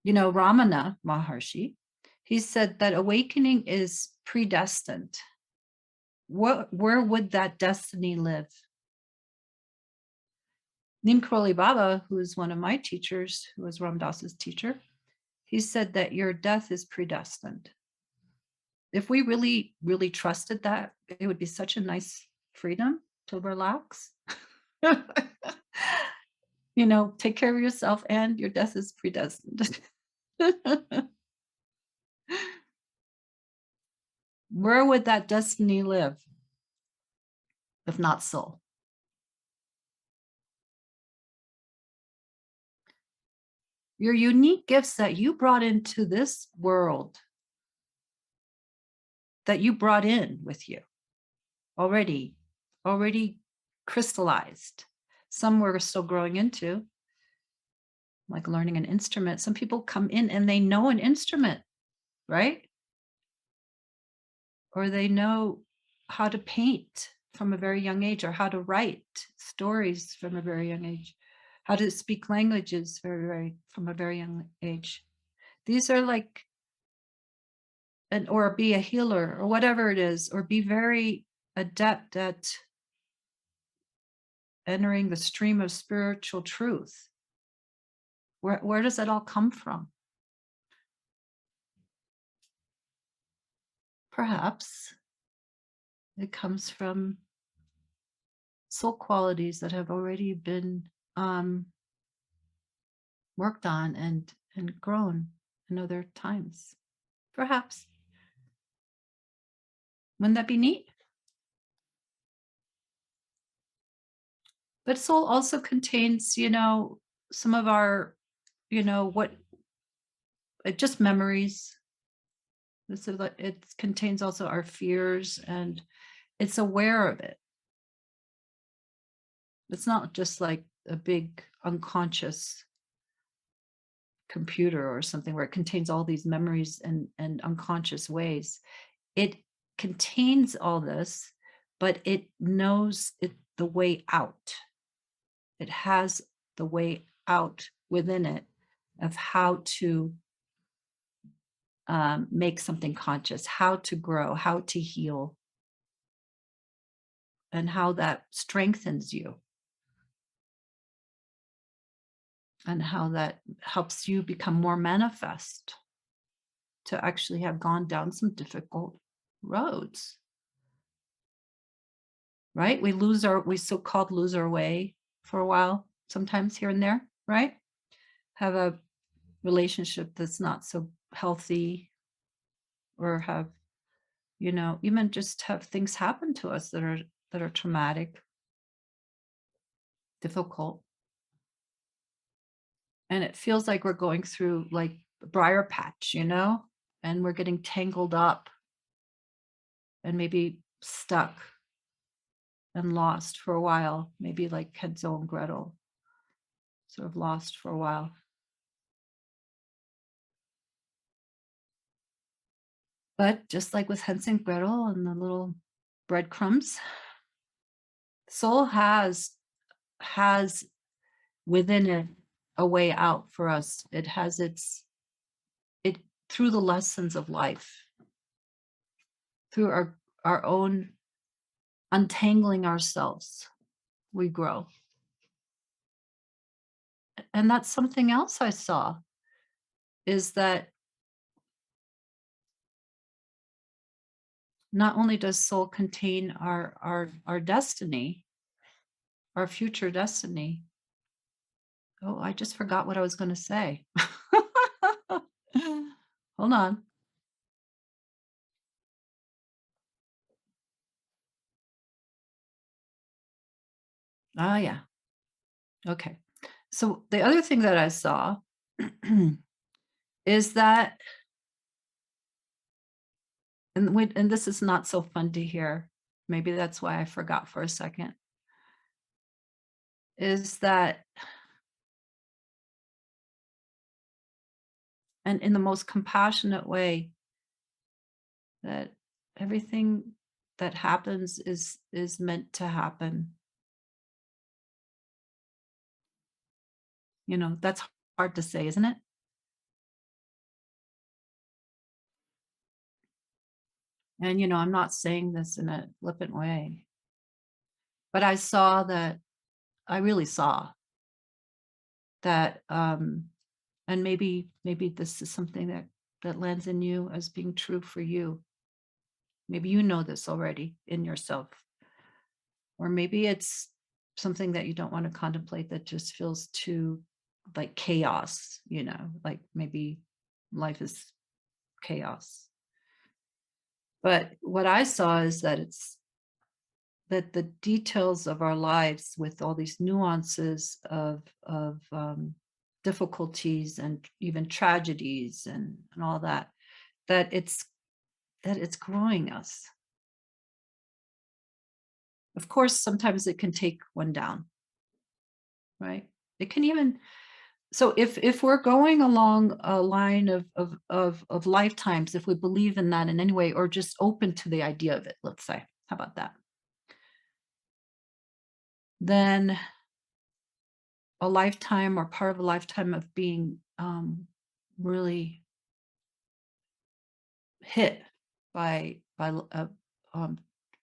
Ramana Maharshi, he said that awakening is predestined. Where would that destiny live? Neem Karoli Baba, who is one of my teachers, who was Ram Dass's teacher, he said that your death is predestined. If we really, really trusted that, it would be such a nice freedom to relax. Take care of yourself and your death is predestined. Where would that destiny live if not soul? Your unique gifts that you brought into this world, that you brought in with you already, already crystallized. Some we're still growing into, like learning an instrument. Some people come in and they know an instrument, right? Or they know how to paint from a very young age, or how to write stories from a very young age, how to speak languages from a very young age. These are like, or be a healer or whatever it is, or be very adept at entering the stream of spiritual truth. Where does that all come from? Perhaps it comes from soul qualities that have already been um, worked on and grown in other times. Perhaps. Wouldn't that be neat? But soul also contains, some of our, what just memories. It contains also our fears, and it's aware of it. It's not just like a big unconscious computer or something where it contains all these memories and unconscious ways. It contains all this, but it knows the way out. It has the way out within it of how to make something conscious, how to grow, how to heal, and how that strengthens you, and how that helps you become more manifest, to actually have gone down some difficult roads, right? We so-called lose our way for a while, sometimes here and there, right? Have a relationship that's not so healthy, or have, even just have things happen to us that are traumatic, difficult. And it feels like we're going through like a briar patch, and we're getting tangled up and maybe stuck and lost for a while, maybe like Hansel and Gretel, sort of lost for a while. But just like with Hansel and Gretel and the little breadcrumbs, soul has within it a way out for us. It has it through the lessons of life, through our own untangling ourselves, we grow. And that's something else I saw, is that not only does soul contain our destiny, our future destiny. Oh, I just forgot what I was going to say. Hold on. Ah, yeah. Okay. So the other thing that I saw is that, and this is not so fun to hear. Maybe that's why I forgot for a second. Is that, and in the most compassionate way, that everything that happens is meant to happen. That's hard to say, isn't it? And, I'm not saying this in a flippant way, but I saw that I really saw that, and maybe this is something that lands in you as being true for you. Maybe you know this already in yourself, or maybe it's something that you don't want to contemplate that just feels too like chaos, like maybe life is chaos. But what I saw is that the details of our lives with all these nuances of difficulties and even tragedies and all that, that it's that it's growing us. Of course, sometimes it can take one down, right? It can even so if we're going along a line of lifetimes, if we believe in that in any way, or just open to the idea of it, let's say, how about that? Then a lifetime or part of a lifetime of being really hit by a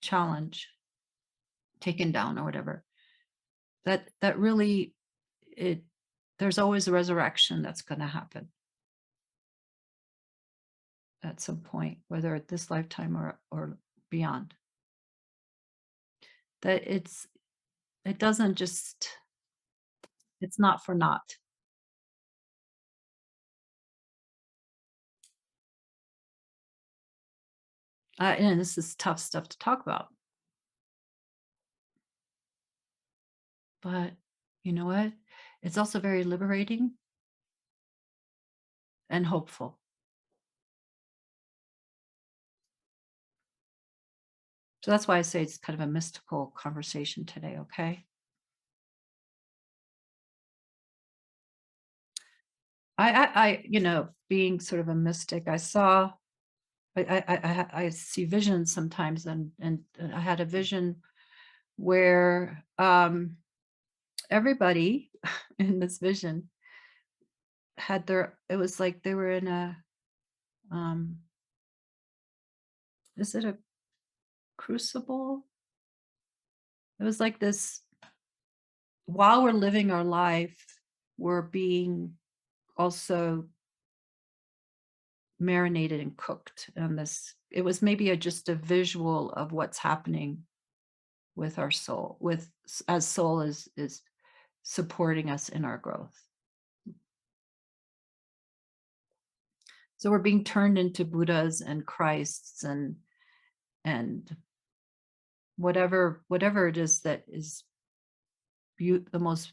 challenge, taken down or whatever. That really it there's always a resurrection that's going to happen at some point, whether at this lifetime or beyond. That it doesn't just it's not for naught. And this is tough stuff to talk about, but you know what? It's also very liberating and hopeful. So that's why I say it's kind of a mystical conversation today, okay? Being sort of a mystic, I see visions sometimes, and I had a vision where everybody in this vision had it was like they were in um, is it a crucible? It was like this while we're living our life, we're being also marinated and cooked on this. It was maybe just a visual of what's happening with our soul, as soul is supporting us in our growth. So we're being turned into Buddhas and Christs and whatever it is that is the most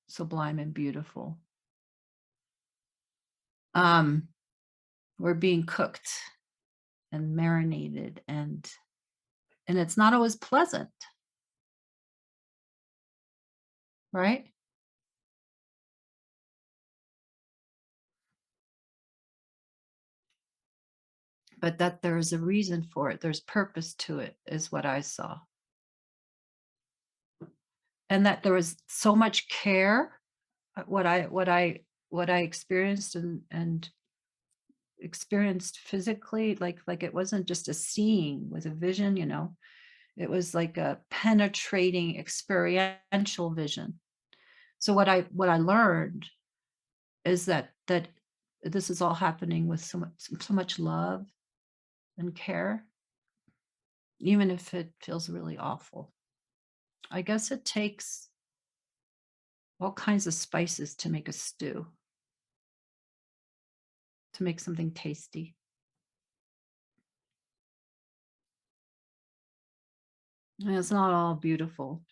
sublime and beautiful. Um, we're being cooked and marinated, and it's not always pleasant, right? But that there's a reason for it. There's purpose to it, is what I saw. And that there was so much care. What I experienced and experienced physically, like it wasn't just a seeing with a vision, it was like a penetrating experiential vision. So what I learned is that this is all happening with so much love and care, even if it feels really awful. I guess it takes all kinds of spices to make a stew, to make something tasty. And it's not all beautiful.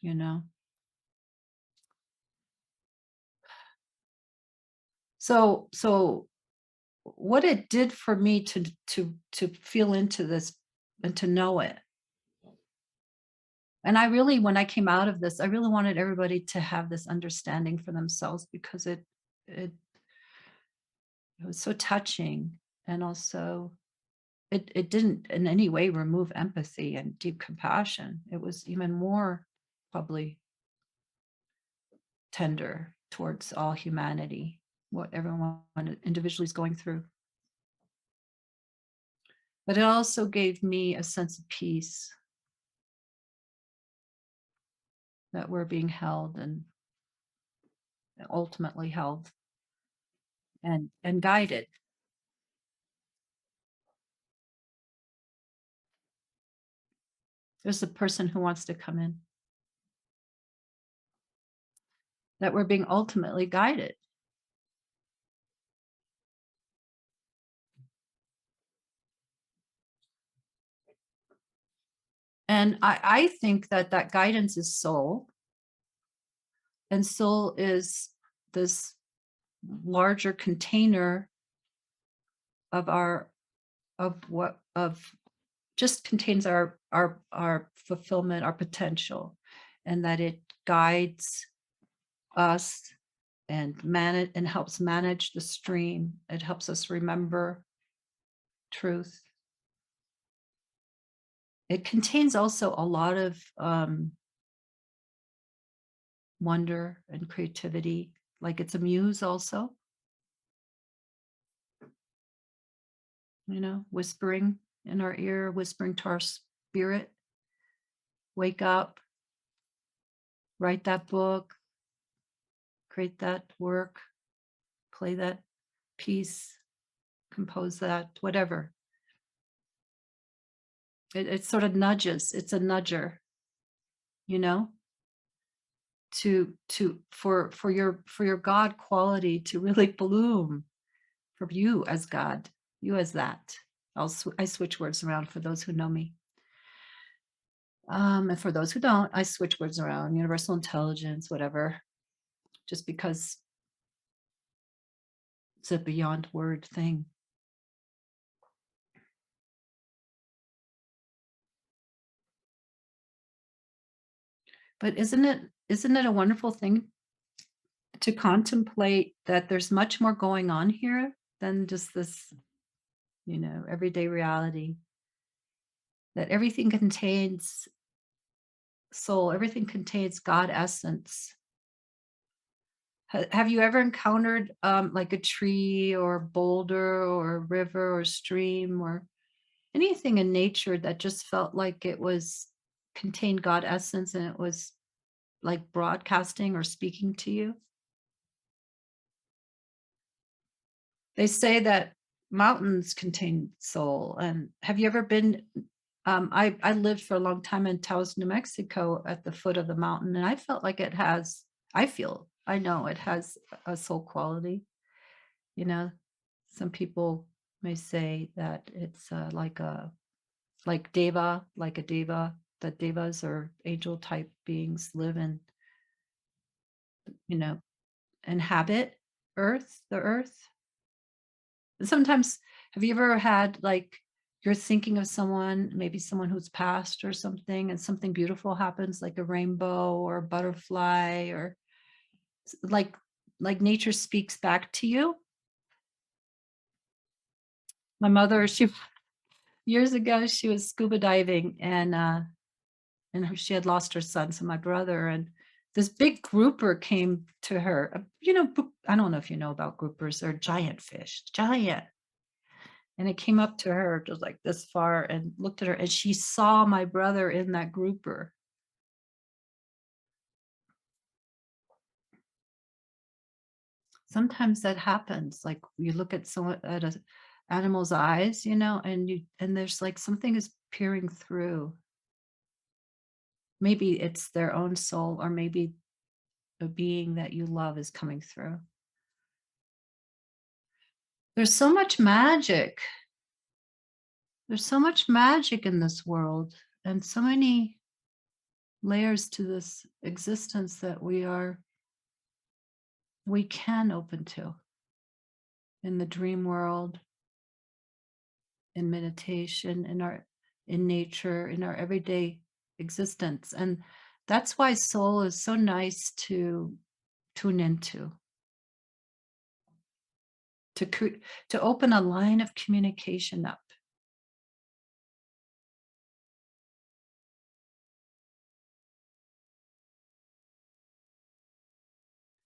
So what it did for me to feel into this and to know it. And I really, when I came out of this, I really wanted everybody to have this understanding for themselves because it, it was so touching, and also it didn't in any way remove empathy and deep compassion. It was even more probably tender towards all humanity, what everyone individually is going through. But it also gave me a sense of peace that we're being held and ultimately held and guided. There's a person who wants to come in, that we're being ultimately guided. And I think that that guidance is soul, and soul is this larger container of our of what of just contains our fulfillment, our potential, and that it guides us and manage and helps manage the stream. It helps us remember truth. It contains also a lot of wonder and creativity. Like it's a muse also, whispering in our ear, whispering to our spirit, wake up, write that book, create that work, play that piece, compose that, whatever. It sort of nudges. It's a nudger, you know, for your God quality to really bloom for you as God, you as that. I switch words around for those who know me. And for those who don't, I switch words around, universal intelligence, whatever, just because it's a beyond word thing. But isn't it a wonderful thing to contemplate that there's much more going on here than just this, everyday reality, that everything contains soul, everything contains God essence. Have you ever encountered like a tree or boulder or a river or stream or anything in nature that just felt like it was contained God essence and it was like broadcasting or speaking to you? They say that mountains contain soul. And have you ever been? I lived for a long time in Taos, New Mexico, at the foot of the mountain, and I felt like it has. I know it has a soul quality. You know, some people may say that it's like a deva. That devas or angel type beings live in, you know, inhabit the earth. Sometimes, have you ever had like you're thinking of someone, maybe someone who's passed or something, and something beautiful happens, like a rainbow or a butterfly, or like nature speaks back to you? My mother, she years ago, she was scuba diving and she had lost her son, so my brother and this big grouper came to her. I don't know if you know about groupers. They're giant fish, giant. And it came up to her just like this far and looked at her, and she saw my brother in that grouper. Sometimes that happens. Like you look at someone at a animal's eyes, and there's like something is peering through. Maybe it's their own soul, or maybe a being that you love is coming through. There's so much magic. There's so much magic in this world, and so many layers to this existence that we can open to in the dream world, in meditation, in nature, in our everyday existence. And that's why soul is so nice to tune into, to to open a line of communication that